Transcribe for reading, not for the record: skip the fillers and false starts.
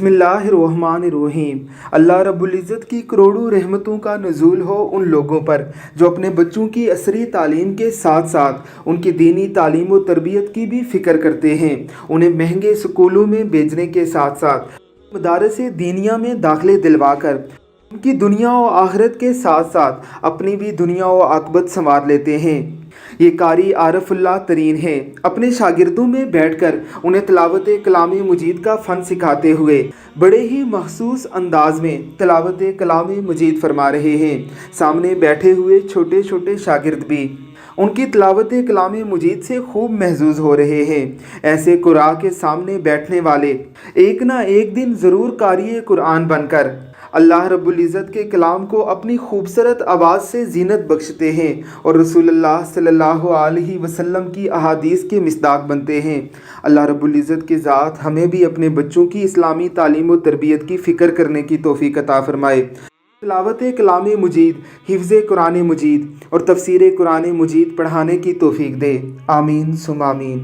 बिस्मिल्लाहिर्रहमानिर्रहीम। अल्लाह रब्बुल इज़्ज़त की करोड़ों रहमतों का नुज़ूल हो उन लोगों पर जो अपने बच्चों की असरी तालीम के साथ साथ उनकी दीनी तालीम व तरबियत की भी फ़िक्र करते हैं। उन्हें महंगे स्कूलों में भेजने के साथ साथ मदारस दीनिया में दाखिले दिलवा कर उनकी दुनिया व आखिरत के साथ साथ अपनी भी दुनिया व आक़िबत संवार लेते हैं। ये कारी आरफुल्लाह तरीन है, अपने शागिर्दों में बैठकर उन्हें तिलावत कलाम मजीद का फ़न सिखाते हुए बड़े ही मखसूस अंदाज में तिलावत कलाम मजीद फरमा रहे हैं। सामने बैठे हुए छोटे छोटे शागिर्द भी उनकी तिलावत कलाम मजीद से खूब महजूज हो रहे हैं। ऐसे कुरान के सामने बैठने वाले एक ना एक दिन ज़रूर कारी कुरान बनकर अल्लाह रब्बुल इज़्ज़त के कलाम को अपनी खूबसूरत आवाज़ से जीनत बख्शते हैं और रसूलुल्लाह सल्लल्लाहु अलैहि वसल्लम की अहादीस के मिस्दाक बनते हैं। अल्लाह रब्बुल इज़्ज़त की ज़ात हमें भी अपने बच्चों की इस्लामी तालीम व तरबियत की फ़िक्र करने की तौफ़ीक अता फ़रमाए। तिलावत कलाम मजीद, हिफ्ज़ कुरान मजीद और तफसीर कुरान मजीद पढ़ाने की तौफ़ीक दे। आमीन सुम आमीन।